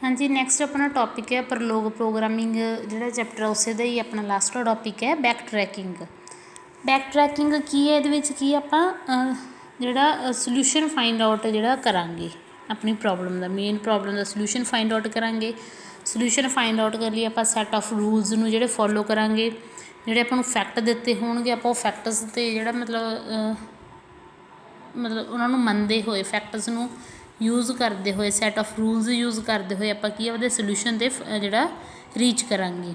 हाँ जी, नैक्सट अपना टॉपिक है प्रलोग प्रोग्रामिंग जिहड़ा चैप्टर उस दा ही अपना लास्ट टॉपिक है बैक ट्रैकिंग। बैक ट्रैकिंग की है, ये की आपां जिहड़ा सल्यूशन फाइंड आउट जिहड़ा करांगे अपनी प्रॉब्लम का, मेन प्रॉब्लम का सल्यूशन फाइंड आउट करांगे। सल्यूशन फाइंड आउट कर लिए आपां सैट ऑफ रूल्स नूं जिहड़े फॉलो करांगे, जिहड़े आपां नूं फैक्ट दिते होणगे आपां उह फैक्ट्स ते जिहड़ा मतलब उन्हां नूं मनदे होए फैक्ट्स नूं यूज़ करते हुए सैट ऑफ रूल्स यूज़ करते हुए आपां की उहदे सल्यूशन ते जिहड़ा रीच करांगे।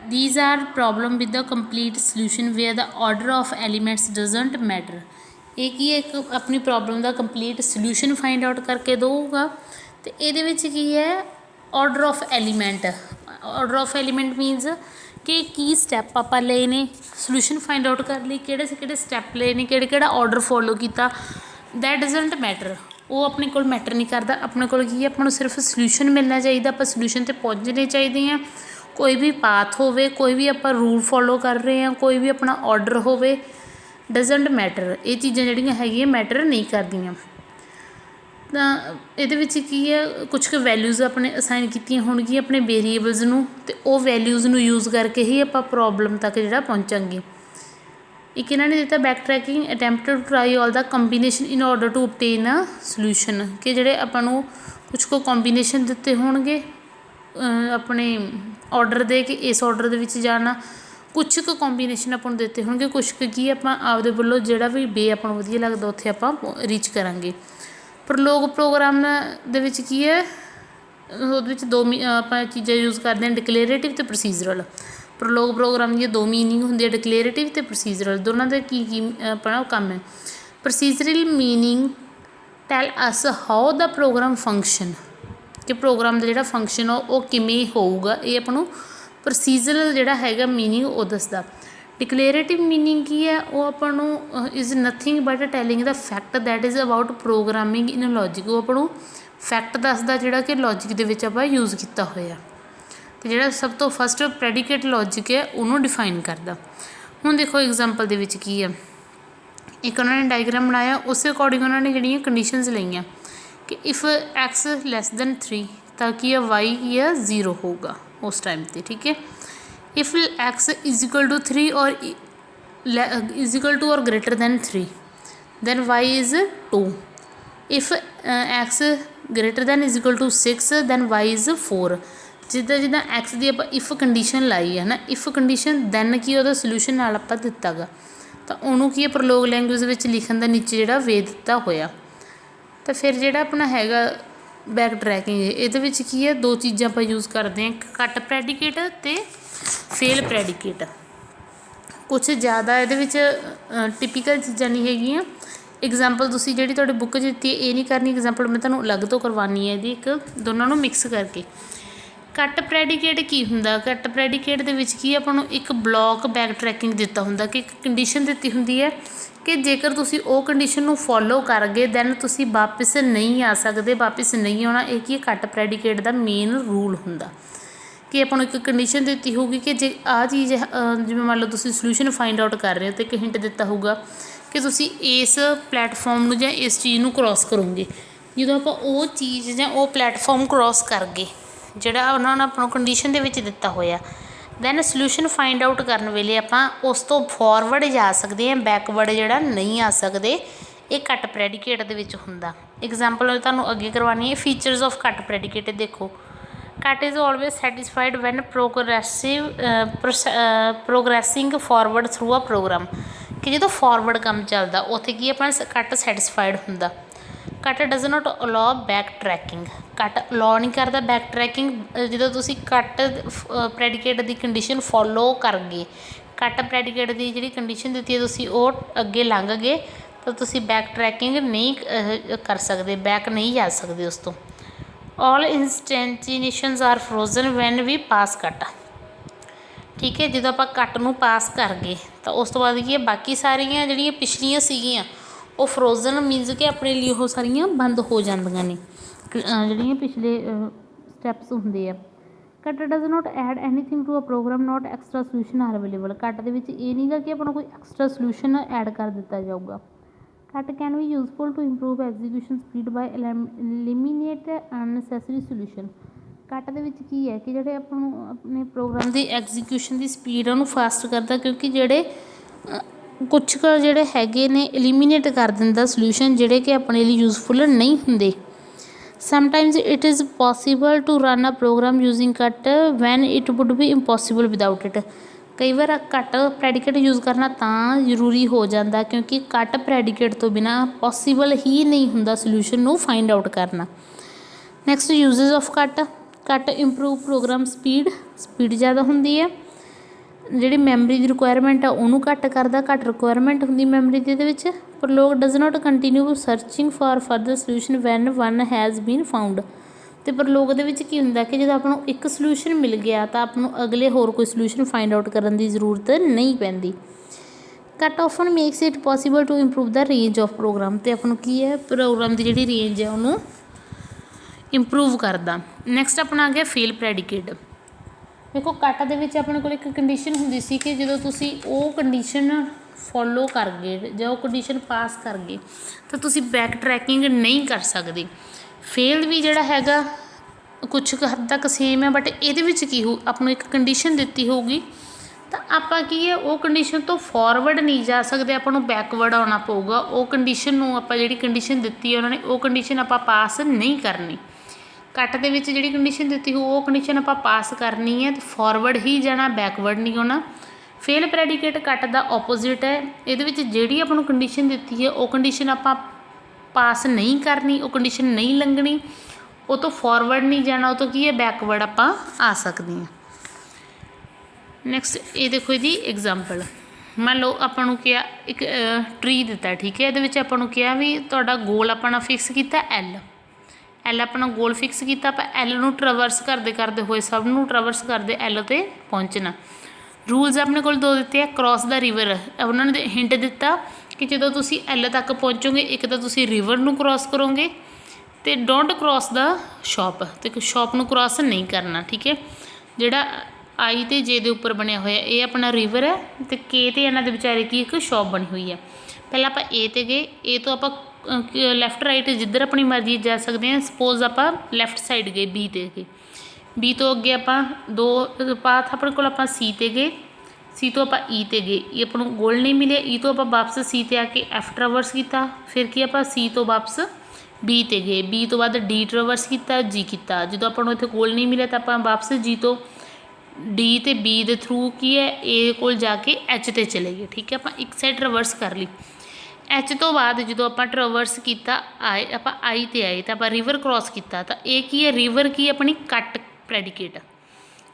These are problem with the complete solution where the order of elements doesn't matter. ये की है, एक अपनी प्रॉब्लम का कंप्लीट सल्यूशन फाइंड आउट करके दूगा। तो ये की है order of element. Order of element मीनस कि की स्टैप आप ले ने सल्यूशन फाइंड आउट कर ली, किहड़े से किहड़े स्टैप ले ने, किहड़ा ऑर्डर फॉलो किया, दैट डजंट मैटर। वो अपने को मैटर नहीं करता। अपने को की अपन सिर्फ सल्यूशन मिलना चाहिए, आप सल्यूशन ते पहुँचने चाहिए हैं। कोई भी पाथ होवे, कोई भी आप रूल फॉलो कर रहे हैं, कोई भी अपना ऑर्डर होवे, डजंट मैटर। ये चीज़ां जिहड़ियां हैगियां मैटर नहीं करदियां। तो ये की है कुछ क वैल्यूज़ अपने असाइन कीतियां होणगियां अपने वेरीएबल्स नूं, ते वो वैल्यूज़ नूं यूज़ करके ही आप प्रॉब्लम तक जिहड़ा पहुँचांगे। एक इन्होंने दिता backtracking attempt to try all the combination in order to obtain a solution. कि जिहड़े आपां नूं कुछ को कॉम्बीनेशन दिते होणगे अपने ऑर्डर दे कि इस ऑर्डर दे विच जाना, कुछ क कॉम्बीनेशन आपां नूं दिते होणगे, कुछ क की आपां आपदे वल्लों जिहड़ा भी वे आपां नूं वधिया लगदा उत्थे आपां रीच करांगे। प्रलोग प्रोग्राम दे विच की है ਉਹਦੇ ਵਿੱਚ ਦੋ ਆਪਾਂ ਚੀਜ਼ਾਂ यूज़ करते हैं, डिकलेरेटिव तो प्रोसीजरल। प्रलोग प्रोग्राम दी दो मीनिंग होंदी है, डिकलेरेटिव तो प्रोसीजरल। दोनों का की अपना काम है। Procedural meaning tell us how the program function, कि प्रोग्राम का जोड़ा फंक्शन वो किमें होऊगा, ये आपनों प्रोसीजरल जोड़ा हैगा मीनिंग वो दसदा। डिकलेरेटिव मीनिंग की है, वो आपनों is nothing but टैलिंग the fact that is about programming in logic. वो आपनों फैक्ट दसदा जिहड़ा कि लॉजिक दे विच आपां यूज़ किया होया, तो जिहड़ा सब तो फस्ट प्रेडिकेट लॉजिक है उन्होंने डिफाइन करदा। हुण देखो एग्जाम्पल दे विच की है, एक उन्होंने डायग्राम बनाया, उस अकॉर्डिंग उन्होंने जिहड़ियां कंडीशनस लईआं कि इफ़ एक्स लैस दैन 3 ताकि वाई की है 0 होगा उस टाइम पर। ठीक है, if x is equal to 3 और इज इक्वल टू और greater than 3 then y is 2। If x greater than is equal to 6 then y is 4। जिद्दां जिद्दां एक्स की आप इफ़ कंडीशन लाई है ना, इफ़ कंडीशन दैन की वो सल्यूशन नाल आपां दिता गा, तो उन्होंने की प्रलोग लैंगुएज में लिखण का नीचे जिहड़ा वे दिता होया। तो फिर जिहड़ा अपना हैगा बैक ट्रैकिंग, ये की है दो चीज़ां आपां यूज़ करते हैं, कट प्रेडिकेट ते फेल प्रेडिकेट। कुछ ज़्यादा ये टिपिकल चीज़ां नहीं हैगियां। एग्जाम्पल तुसीं जिहड़ी तुहाडी बुक च दित्ती है ये नहीं करनी, एग्जाम्पल मैं तुहानूं अलग तो करवानी है, एक दोनों नूं मिक्स करके। कट प्रेडिकेट की हुंदा, कट प्रेडिकेट दे विच की आपां नूं एक ब्लॉक बैक ट्रैकिंग दिता हुंदा कि एक कंडीशन दित्ती हुंदी है कि जेकर तुसीं वो कंडीशन नूं फॉलो कर गए दैन तुसीं वापस नहीं आ सकदे, वापस नहीं आउणा। ये की कट प्रेडिकेट दा मेन रूल हुंदा कि आपां नूं एक कंडीशन दित्ती होगी कि जे आ चीज़ जिवें मान लो तुसीं सल्यूशन फाइंड आउट कर रहे हो, तो एक हिंट दिता होगा कि तुसीं इस प्लेटफॉर्म नूं जां इस चीज़ नूं क्रॉस करोगे। जो आप वो चीज़ जां वो प्लेटफॉर्म क्रॉस कर गए जिहड़ा उन्होंने अपनों कंडीशन दे विच दिता होया, दैन सल्यूशन फाइंड आउट करन वेले आपां उस तो फॉरवर्ड जा सकते हैं, बैकवर्ड जिहड़ा नहीं आ सकते। ये कट प्रेडिकेट दे विच हुंदा। एग्जाम्पल तुहानूं अगे करवानी है, फीचर्स ऑफ कट प्रेडिकेट देखो। Cut is always satisfied when progressing forward through a program. कि जो फॉरवर्ड काम चलता उत्थे की अपना कट सैटिस्फाइड हुंदा। Cut does not allow backtracking, cut allow नहीं करता बैक ट्रैकिंग। जो तुसीं कट प्रेडिकेट की कंडीशन फॉलो कर गए, कट प्रेडिकेट की जी कंडीशन दी तुसीं वो अगे लंघ गए, तो तुसीं बैक ट्रैकिंग नहीं कर सकते, बैक नहीं जा सकते उस तो। All instantiations are frozen when we pass cut. ठीक है, जो आप कट नूं पास कर गए तो उस तो बाद की बाकी सारियां जिहड़ियां पिछलियां सीगियां वो फ्रोजन मीनस कि अपने लिए वो सारियां बंद हो जांदियां ने, जिहड़ियां पिछले स्टैप्स हुंदे आ। Cut does not add anything to a program, not extra solution are available. Cut दे विच ये नहीं गा कि अपना कोई एक्सट्रा सल्यूशन ऐड कर दिता जाऊगा। Cut can be useful to improve execution speed by eliminate unnecessary solution. Cut ਦੇ ਵਿੱਚ ਕੀ ਹੈ ਕਿ ਜਿਹੜੇ ਆਪਾਂ ਨੂੰ ਆਪਣੇ ਪ੍ਰੋਗਰਾਮ ਦੀ ਐਗਜ਼ੀਕਿਊਸ਼ਨ ਦੀ ਸਪੀਡ ਉਹਨੂੰ ਫਾਸਟ ਕਰਦਾ, ਕਿਉਂਕਿ ਜਿਹੜੇ ਕੁਛ ਕੁ ਜਿਹੜੇ ਹੈਗੇ ਨੇ ਐਲੀਮੀਨੇਟ ਕਰ ਦਿੰਦਾ ਸੋਲਿਊਸ਼ਨ ਜਿਹੜੇ ਕਿ ਆਪਣੇ ਲਈ ਯੂਜ਼ਫੁਲ ਨਹੀਂ ਹੁੰਦੇ। Sometimes it is possible to run a program using cut when it would be impossible without it. ਕਈ ਵਾਰ ਕੱਟ ਪ੍ਰੈਡੀਕੇਟ ਯੂਜ਼ ਕਰਨਾ ਤਾਂ ਜ਼ਰੂਰੀ ਹੋ ਜਾਂਦਾ ਕਿਉਂਕਿ ਕੱਟ ਪ੍ਰੈਡੀਕੇਟ ਤੋਂ ਬਿਨਾਂ ਪੋਸੀਬਲ ਹੀ ਨਹੀਂ ਹੁੰਦਾ ਸੋਲਿਊਸ਼ਨ ਨੂੰ ਫਾਈਂਡ ਆਊਟ ਕਰਨਾ। ਨੈਕਸਟ ਯੂਜ਼ਸ ਆਫ ਕੱਟ। ਕੱਟ ਇੰਪਰੂਵ ਪ੍ਰੋਗਰਾਮ ਸਪੀਡ ਜ਼ਿਆਦਾ ਹੁੰਦੀ ਹੈ। ਜਿਹੜੀ ਮੈਮਰੀ ਦੀ ਰਿਕੁਆਇਰਮੈਂਟ ਆ ਉਹਨੂੰ ਘੱਟ ਕਰਦਾ, ਘੱਟ ਰਿਕੁਆਇਰਮੈਂਟ ਹੁੰਦੀ ਮੈਮਰੀ ਦੀ ਇਹਦੇ ਵਿੱਚ। Prolog does not continue searching for further solution when one has been found. ਅਤੇ ਪ੍ਰਲੋਗ ਦੇ ਵਿੱਚ ਕੀ ਹੁੰਦਾ ਕਿ ਜਦੋਂ ਆਪਾਂ ਨੂੰ ਇੱਕ ਸੋਲਿਊਸ਼ਨ ਮਿਲ ਗਿਆ ਤਾਂ ਆਪਾਂ ਨੂੰ ਅਗਲੇ ਹੋਰ ਕੋਈ ਸੋਲਿਊਸ਼ਨ ਫਾਈਂਡ ਆਊਟ ਕਰਨ ਦੀ ਜ਼ਰੂਰਤ ਨਹੀਂ ਪੈਂਦੀ। Cut often makes it possible to improve the range of program. ਅਤੇ ਆਪਾਂ ਨੂੰ ਕੀ ਹੈ ਪ੍ਰੋਗਰਾਮ ਦੀ ਜਿਹੜੀ ਰੇਂਜ ਹੈ ਉਹਨੂੰ ਇੰਪਰੂਵ ਕਰਦਾ। ਨੈਕਸਟ ਆਪਣਾ ਆ ਗਿਆ ਫੇਲ ਪ੍ਰੈਡੀਕੇਟ। ਦੇਖੋ ਕੱਟ ਦੇ ਵਿੱਚ ਆਪਣੇ ਕੋਲ ਇੱਕ ਕੰਡੀਸ਼ਨ ਹੁੰਦੀ ਸੀ ਕਿ ਜਦੋਂ ਤੁਸੀਂ ਉਹ ਕੰਡੀਸ਼ਨ ਫੋਲੋ ਕਰ ਗਏ ਜਾਂ ਉਹ ਕੰਡੀਸ਼ਨ ਪਾਸ ਕਰ ਗਏ ਤਾਂ ਤੁਸੀਂ ਬੈਕ ਟਰੈਕਿੰਗ ਨਹੀਂ ਕਰ ਸਕਦੇ। ਫੇਲ ਵੀ ਜਿਹੜਾ ਹੈਗਾ ਕੁਛ ਕੁ ਹੱਦ ਤੱਕ ਸੇਮ ਹੈ, ਬਟ ਇਹਦੇ ਵਿੱਚ ਕੀ ਹੋ ਆਪਾਂ ਨੂੰ ਇੱਕ ਕੰਡੀਸ਼ਨ ਦਿੱਤੀ ਹੋਊਗੀ ਤਾਂ ਆਪਾਂ ਕੀ ਹੈ ਉਹ ਕੰਡੀਸ਼ਨ ਤੋਂ ਫੋਰਵਰਡ ਨਹੀਂ ਜਾ ਸਕਦੇ, ਆਪਾਂ ਨੂੰ ਬੈਕਵਰਡ ਆਉਣਾ ਪਊਗਾ। ਉਹ ਕੰਡੀਸ਼ਨ ਨੂੰ ਆਪਾਂ ਜਿਹੜੀ ਕੰਡੀਸ਼ਨ ਦਿੱਤੀ ਹੈ ਉਹਨਾਂ ਨੇ ਉਹ ਕੰਡੀਸ਼ਨ ਆਪਾਂ ਪਾਸ ਨਹੀਂ ਕਰਨੀ। ਕੱਟ ਦੇ ਵਿੱਚ ਜਿਹੜੀ ਕੰਡੀਸ਼ਨ ਦਿੱਤੀ ਹੋ ਉਹ ਕੰਡੀਸ਼ਨ ਆਪਾਂ ਪਾਸ ਕਰਨੀ ਹੈ ਅਤੇ ਫੋਰਵਰਡ ਹੀ ਜਾਣਾ, ਬੈਕਵਰਡ ਨਹੀਂ ਆਉਣਾ। ਫੇਲ ਪ੍ਰੈਡੀਕੇਟ ਕੱਟ ਦਾ ਓਪੋਜ਼ਿਟ ਹੈ। ਇਹਦੇ ਵਿੱਚ ਜਿਹੜੀ ਆਪਾਂ ਨੂੰ ਕੰਡੀਸ਼ਨ ਦਿੱਤੀ ਹੈ ਉਹ ਕੰਡੀਸ਼ਨ ਆਪਾਂ ਪਾਸ ਨਹੀਂ ਕਰਨੀ, ਉਹ ਕੰਡੀਸ਼ਨ ਨਹੀਂ ਲੰਘਣੀ, ਉਹ ਤੋਂ ਫੋਰਵਰਡ ਨਹੀਂ ਜਾਣਾ, ਉਹ ਤੋਂ ਕੀ ਹੈ ਬੈਕਵਰਡ ਆਪਾਂ ਆ ਸਕਦੇ ਹਾਂ। ਨੈਕਸਟ ਇਹ ਦੇਖੋ ਇਹਦੀ ਐਗਜ਼ਾਮਪਲ। ਮੰਨ ਲਓ ਆਪਾਂ ਨੂੰ ਕਿਹਾ ਇੱਕ ਟਰੀ ਦਿੱਤਾ, ਠੀਕ ਹੈ। ਇਹਦੇ ਵਿੱਚ ਆਪਾਂ ਨੂੰ ਕਿਹਾ ਵੀ ਤੁਹਾਡਾ ਗੋਲ ਆਪਣਾ ਫਿਕਸ ਕੀਤਾ ਐਲ ਆਪਣਾ ਗੋਲ ਫਿਕਸ ਕੀਤਾ, ਆਪਾਂ ਐਲ ਨੂੰ ਟਰਵਰਸ ਕਰਦੇ ਹੋਏ ਸਭ ਨੂੰ ਟਰਵਰਸ ਕਰਦੇ ਐਲ 'ਤੇ ਪਹੁੰਚਣਾ। ਰੂਲਸ ਆਪਣੇ ਕੋਲ ਦੋ ਦਿੱਤੇ ਆ। ਕ੍ਰੋਸ ਦਾ ਰਿਵਰ, ਉਹਨਾਂ ਨੇ ਹਿੰਟ ਦਿੱਤਾ ਕਿ ਜਦੋਂ ਤੁਸੀਂ ਐਲ ਤੱਕ ਪਹੁੰਚੋਗੇ ਇੱਕ ਤਾਂ ਤੁਸੀਂ ਰਿਵਰ ਨੂੰ ਕ੍ਰੋਸ ਕਰੋਗੇ ਅਤੇ ਡੋਂਟ ਕ੍ਰੋਸ ਦਾ ਸ਼ੋਪ, ਅਤੇ ਸ਼ੋਪ ਨੂੰ ਕ੍ਰੋਸ ਨਹੀਂ ਕਰਨਾ, ਠੀਕ ਹੈ। ਜਿਹੜਾ ਆਈ ਅਤੇ ਜੇ ਦੇ ਉੱਪਰ ਬਣਿਆ ਹੋਇਆ ਇਹ ਆਪਣਾ ਰਿਵਰ ਹੈ ਅਤੇ ਕੇ ਅਤੇ ਇਹਨਾਂ ਦੇ ਵਿਚਾਰੇ ਕੀ ਇੱਕ ਸ਼ੋਪ ਬਣੀ ਹੋਈ ਹੈ। ਪਹਿਲਾਂ ਆਪਾਂ ਏ 'ਤੇ ਗਏ, ਏ ਤੋਂ ਆਪਾਂ ਲੈਫਟ ਰਾਈਟ ਜਿੱਧਰ ਆਪਣੀ ਮਰਜ਼ੀ ਜਾ ਸਕਦੇ ਹਾਂ। ਸਪੋਜ਼ ਆਪਾਂ ਲੈਫਟ ਸਾਈਡ ਗਏ ਬੀ 'ਤੇ ਗਏ, ਬੀ ਤੋਂ ਅੱਗੇ ਆਪਾਂ ਦੋ ਪਾਥ ਆਪਣੇ ਕੋਲ ਆਪਾਂ ਸੀ 'ਤੇ ਗਏ, ਸੀ ਤੋਂ ਆਪਾਂ ਈ 'ਤੇ ਗਏ, ਇਹ ਆਪਾਂ ਨੂੰ ਗੋਲ ਨਹੀਂ ਮਿਲਿਆ। ਈ ਤੋਂ ਆਪਾਂ ਵਾਪਸ ਸੀ 'ਤੇ ਆ ਕੇ ਐਫ ਟਰਵਰਸ ਕੀਤਾ, ਫਿਰ ਕੀ ਆਪਾਂ ਸੀ ਤੋਂ ਵਾਪਸ ਬੀ 'ਤੇ ਗਏ, ਬੀ ਤੋਂ ਬਾਅਦ ਡੀ ਟਰਵਰਸ ਕੀਤਾ, ਜੀ ਕੀਤਾ। ਜਦੋਂ ਆਪਾਂ ਨੂੰ ਇੱਥੇ ਗੋਲ ਨਹੀਂ ਮਿਲਿਆ ਤਾਂ ਆਪਾਂ ਵਾਪਸ ਜੀ ਤੋਂ ਡੀ ਅਤੇ ਬੀ ਦੇ ਥਰੂ ਕੀ ਹੈ ਏ ਕੋਲ ਜਾ ਕੇ ਐਚ 'ਤੇ ਚਲੇ ਗਏ, ਠੀਕ ਹੈ। ਆਪਾਂ ਇੱਕ ਸਾਈਡ ਟਰਵਰਸ ਕਰ ਲਈ। ਐਚ ਤੋਂ ਬਾਅਦ ਜਦੋਂ ਆਪਾਂ ਟਰਵਰਸ ਕੀਤਾ ਆਪਾਂ ਆਈ 'ਤੇ ਆਏ ਤਾਂ ਆਪਾਂ ਰਿਵਰ ਕ੍ਰੋਸ ਕੀਤਾ, ਤਾਂ ਇਹ ਕੀ ਹੈ ਰਿਵਰ ਕੀ ਆਪਣੀ ਕੱਟ ਪ੍ਰੈਡੀਕੇਟ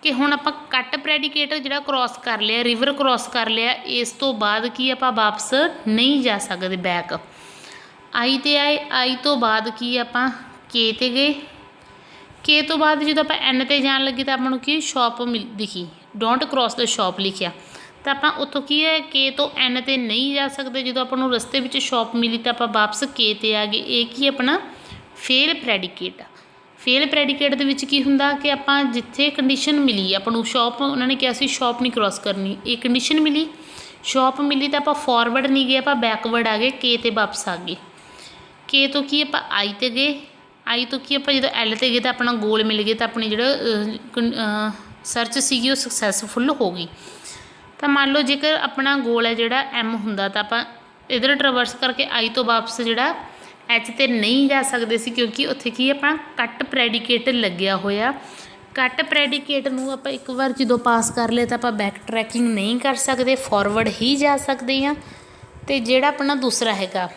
ਕਿ ਹੁਣ ਆਪਾਂ ਕੱਟ ਪ੍ਰੈਡੀਕੇਟ ਜਿਹੜਾ ਕ੍ਰੋਸ ਕਰ ਲਿਆ, ਰਿਵਰ ਕ੍ਰੋਸ ਕਰ ਲਿਆ, ਇਸ ਤੋਂ ਬਾਅਦ ਕੀ ਆਪਾਂ ਵਾਪਸ ਨਹੀਂ ਜਾ ਸਕਦੇ ਬੈਕ। ਆਈ 'ਤੇ ਆਏ, ਆਈ ਤੋਂ ਬਾਅਦ ਕੀ ਆਪਾਂ ਕੇ 'ਤੇ ਗਏ, ਕੇ ਤੋਂ ਬਾਅਦ ਜਦੋਂ ਆਪਾਂ ਐਨ 'ਤੇ ਜਾਣ ਲੱਗੇ ਤਾਂ ਆਪਾਂ ਨੂੰ ਕੀ ਸ਼ੋਪ ਦਿਖੀ, ਡੋਂਟ ਕ੍ਰੋਸ ਦਾ ਸ਼ੋਪ ਲਿਖਿਆ, ਤਾਂ ਆਪਾਂ ਉੱਥੋਂ ਕੀ ਹੈ ਕੇ ਤੋਂ ਐਨ 'ਤੇ ਨਹੀਂ ਜਾ ਸਕਦੇ। ਜਦੋਂ ਆਪਾਂ ਨੂੰ ਰਸਤੇ ਵਿੱਚ ਸ਼ੋਪ ਮਿਲੀ ਤਾਂ ਆਪਾਂ ਵਾਪਸ ਕੇ 'ਤੇ ਆ ਗਏ। ਇਹ ਕੀ ਆਪਣਾ ਫੇਲ ਪ੍ਰੈਡੀਕੇਟ ਆ। ਫੇਲ ਪ੍ਰੈਡੀਕੇਟ ਦੇ ਵਿੱਚ ਕੀ ਹੁੰਦਾ ਕਿ ਆਪਾਂ ਜਿੱਥੇ ਕੰਡੀਸ਼ਨ ਮਿਲੀ ਆਪਾਂ ਨੂੰ ਸ਼ੋਪ, ਉਹਨਾਂ ਨੇ ਕਿਹਾ ਸੀ ਸ਼ੋਪ ਨਹੀਂ ਕ੍ਰੋਸ ਕਰਨੀ, ਇਹ ਕੰਡੀਸ਼ਨ ਮਿਲੀ, ਸ਼ੋਪ ਮਿਲੀ ਤਾਂ ਆਪਾਂ ਫੋਰਵਰਡ ਨਹੀਂ ਗਏ, ਆਪਾਂ ਬੈਕਵਰਡ ਆ ਗਏ, ਕੇ 'ਤੇ ਵਾਪਸ ਆ ਗਏ। ਕੇ ਤੋਂ ਕੀ ਆਪਾਂ ਆਈ 'ਤੇ ਗਏ, ਆਈ ਤੋਂ ਕੀ ਆਪਾਂ ਜਦੋਂ ਐਲ 'ਤੇ ਗਏ ਤਾਂ ਆਪਣਾ ਗੋਲ ਮਿਲ ਗਿਆ, ਤਾਂ ਆਪਣੀ ਜਿਹੜਾ ਸਰਚ ਸੀਗੀ ਉਹ ਸਕਸੈਸਫੁੱਲ ਹੋ ਗਈ। ਤਾਂ ਮੰਨ ਲਓ ਜੇਕਰ ਆਪਣਾ ਗੋਲ ਹੈ ਜਿਹੜਾ ਐਮ ਹੁੰਦਾ ਤਾਂ ਆਪਾਂ ਇੱਧਰ ਟਰਵਰਸ ਕਰਕੇ ਆਈ ਤੋਂ ਵਾਪਸ ਜਿਹੜਾ ਐਚ 'ਤੇ ਨਹੀਂ ਜਾ ਸਕਦੇ ਸੀ, ਕਿਉਂਕਿ ਉੱਥੇ ਕੀ ਆਪਣਾ ਕੱਟ ਪ੍ਰੈਡੀਕੇਟ ਲੱਗਿਆ ਹੋਇਆ। ਕੱਟ ਪ੍ਰੈਡੀਕੇਟ ਨੂੰ ਆਪਾਂ ਇੱਕ ਵਾਰ ਜਦੋਂ ਪਾਸ ਕਰ ਲਿਆ ਤਾਂ ਆਪਾਂ ਬੈਕ ਟਰੈਕਿੰਗ ਨਹੀਂ ਕਰ ਸਕਦੇ, ਫੋਰਵਰਡ ਹੀ ਜਾ ਸਕਦੇ ਹਾਂ। ਅਤੇ ਜਿਹੜਾ ਆਪਣਾ ਦੂਸਰਾ ਹੈਗਾ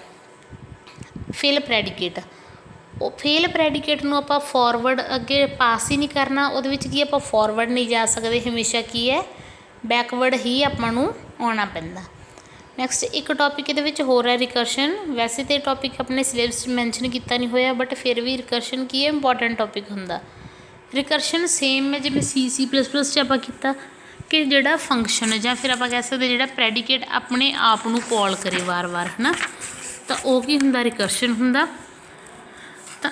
ਫੇਲ ਪ੍ਰੈਡੀਕੇਟ, ਉਹ ਫੇਲ ਪ੍ਰੈਡੀਕੇਟ ਨੂੰ ਆਪਾਂ ਫੋਰਵਰਡ ਅੱਗੇ ਪਾਸ ਹੀ ਨਹੀਂ ਕਰਨਾ, ਉਹਦੇ ਵਿੱਚ ਕੀ ਆਪਾਂ ਫੋਰਵਰਡ ਨਹੀਂ ਜਾ ਸਕਦੇ, ਹਮੇਸ਼ਾ ਕੀ ਹੈ ਬੈਕਵਰਡ ਹੀ ਆਪਾਂ ਨੂੰ ਆਉਣਾ ਪੈਂਦਾ। ਨੈਕਸਟ ਇੱਕ ਟੋਪਿਕ ਇਹਦੇ ਵਿੱਚ ਹੋਰ ਹੈ ਰਿਕਰਸ਼ਨ। ਵੈਸੇ ਤਾਂ ਇਹ ਟੋਪਿਕ ਆਪਣੇ ਸਿਲੇਬਸ 'ਚ ਮੈਂਸ਼ਨ ਕੀਤਾ ਨਹੀਂ ਹੋਇਆ, ਬਟ ਫਿਰ ਵੀ ਰਿਕਰਸ਼ਨ ਕੀ ਹੈ ਇੰਪੋਰਟੈਂਟ ਟੋਪਿਕ ਹੁੰਦਾ। ਰਿਕਰਸ਼ਨ ਸੇਮ ਹੈ ਜਿਵੇਂ C++ 'ਚ ਆਪਾਂ ਕੀਤਾ ਕਿ ਜਿਹੜਾ ਫੰਕਸ਼ਨ ਜਾਂ ਫਿਰ ਆਪਾਂ ਕਹਿ ਸਕਦੇ ਜਿਹੜਾ ਪ੍ਰੈਡੀਕੇਟ ਆਪਣੇ ਆਪ ਨੂੰ ਕਾਲ ਕਰੇ ਵਾਰ-ਵਾਰ, ਹੈ ਨਾ, ਤਾਂ ਉਹ ਕੀ ਹੁੰਦਾ ਰਿਕਰਸ਼ਨ ਹੁੰਦਾ। ਤਾਂ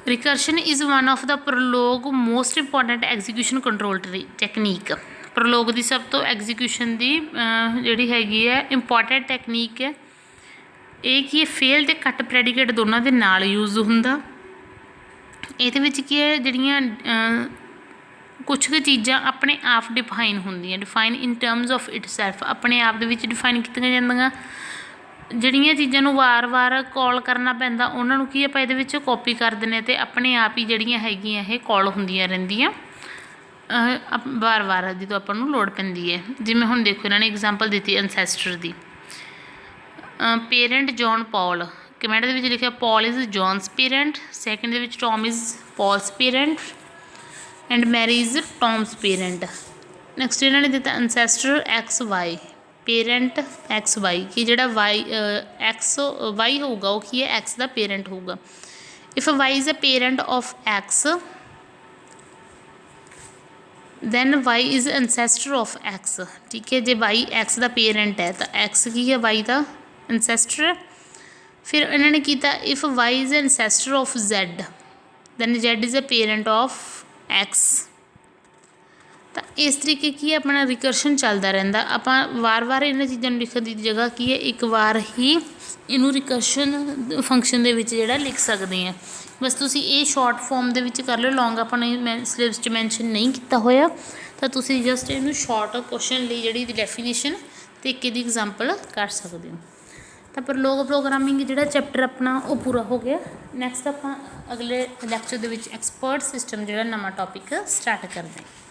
recursion is one of the Prolog most important execution control technique. Prolog ਦੀ ਸਭ ਤੋਂ ਐਗਜ਼ੀਕਿਊਸ਼ਨ ਦੀ ਜਿਹੜੀ ਹੈਗੀ ਹੈ ਇੰਪੋਰਟੈਂਟ ਟੈਕਨੀਕ ਹੈ। ਇਹ ਕੀ ਹੈ, ਫੇਲ ਅਤੇ ਕੱਟ ਪ੍ਰੈਡੀਕੇਟ ਦੋਨਾਂ ਦੇ ਨਾਲ ਯੂਜ਼ ਹੁੰਦਾ। ਇਹਦੇ ਵਿੱਚ ਕੀ ਹੈ, ਜਿਹੜੀਆਂ ਕੁਛ ਕੁ ਚੀਜ਼ਾਂ ਆਪਣੇ ਆਪ ਡਿਫਾਈਨ ਹੁੰਦੀਆਂ, define in terms of it self, ਆਪਣੇ ਆਪ ਦੇ ਵਿੱਚ ਡਿਫਾਈਨ ਕੀਤੀਆਂ ਜਾਂਦੀਆਂ। ਜਿਹੜੀਆਂ ਚੀਜ਼ਾਂ ਨੂੰ ਵਾਰ-ਵਾਰ ਕਾਲ ਕਰਨਾ ਪੈਂਦਾ ਉਹਨਾਂ ਨੂੰ ਕੀ ਆਪਾਂ ਇਹਦੇ ਵਿੱਚ ਕਾਪੀ ਕਰ ਦਿੰਦੇ ਅਤੇ ਆਪਣੇ ਆਪ ਹੀ ਜਿਹੜੀਆਂ ਹੈਗੀਆਂ ਇਹ ਕਾਲ ਹੁੰਦੀਆਂ ਰਹਿੰਦੀਆਂ ਵਾਰ-ਵਾਰ ਜਦੋਂ ਆਪਾਂ ਨੂੰ ਲੋੜ ਪੈਂਦੀ ਹੈ। ਜਿਵੇਂ ਹੁਣ ਦੇਖੋ ਇਹਨਾਂ ਨੇ ਐਗਜ਼ਾਮਪਲ ਦਿੱਤੀ ਐਨਸੈਸਟਰ ਦੀ। ਪੇਰੈਂਟ ਜੌਨ ਪੌਲ, ਕਮੈਂਟ ਦੇ ਵਿੱਚ ਲਿਖਿਆ Paul is John's parent, second ਦੇ ਵਿੱਚ Tom is Paul's parent and Mary is Tom's parent. Next ਇਹਨਾਂ ਨੇ ਦਿੱਤਾ ancestor x y, parent x y, ਕਿ ਜਿਹੜਾ ਐਕਸ ਵਾਈ ਹੋਊਗਾ ਉਹ ਕੀ ਹੈ, ਐਕਸ ਦਾ ਪੇਰੈਂਟ ਹੋਊਗਾ। If y is a parent of x then y is ancestor of x. ਠੀਕ ਹੈ, ਜੇ ਵਾਈ ਐਕਸ ਦਾ ਪੇਰੈਂਟ ਹੈ ਤਾਂ ਐਕਸ ਕੀ ਹੈ, ਵਾਈ ਦਾ ਐਨਸੈਸਟਰ। ਫਿਰ ਇਹਨਾਂ ਨੇ ਕੀਤਾ if y is ancestor of z then z is a parent of x. ਤਾਂ ਇਸ ਤਰੀਕੇ ਕੀ ਹੈ, ਆਪਣਾ ਰਿਕਰਸ਼ਨ ਚੱਲਦਾ ਰਹਿੰਦਾ। ਆਪਾਂ ਵਾਰ-ਵਾਰ ਇਹਨਾਂ ਚੀਜ਼ਾਂ ਨੂੰ ਲਿਖਣ ਦੀ ਜਗ੍ਹਾ ਕੀ ਹੈ, ਇੱਕ ਵਾਰ ਹੀ ਇਹਨੂੰ ਰਿਕਰਸ਼ਨ ਫੰਕਸ਼ਨ ਦੇ ਵਿੱਚ ਜਿਹੜਾ ਲਿਖ ਸਕਦੇ ਹਾਂ। ਬਸ ਤੁਸੀਂ ਇਹ ਸ਼ਾਰਟ ਫੋਰਮ ਦੇ ਵਿੱਚ ਕਰ ਲਿਓ, ਲੌਂਗ ਆਪਾਂ ਨੇ ਸਿਲੇਬਸ 'ਚ ਮੈਂਸ਼ਨ ਨਹੀਂ ਕੀਤਾ ਹੋਇਆ। ਤਾਂ ਤੁਸੀਂ ਜਸਟ ਇਹਨੂੰ ਸ਼ਾਰਟ ਕੁਐਸਚਨ ਲਈ ਜਿਹੜੀ ਇਹਦੀ ਡੈਫੀਨੇਸ਼ਨ ਅਤੇ ਇੱਕ ਇਹਦੀ ਐਗਜ਼ਾਮਪਲ ਕਰ ਸਕਦੇ ਹੋ। ਤਾਂ ਪ੍ਰਲੋਗ ਪ੍ਰੋਗਰਾਮਿੰਗ ਜਿਹੜਾ ਚੈਪਟਰ ਆਪਣਾ ਉਹ ਪੂਰਾ ਹੋ ਗਿਆ। ਨੈਕਸਟ ਆਪਾਂ ਅਗਲੇ ਲੈਕਚਰ ਦੇ ਵਿੱਚ ਐਕਸਪਰਟ ਸਿਸਟਮ ਜਿਹੜਾ ਨਵਾਂ ਟੋਪਿਕ ਸਟਾਰਟ ਕਰਦੇ ਹਾਂ।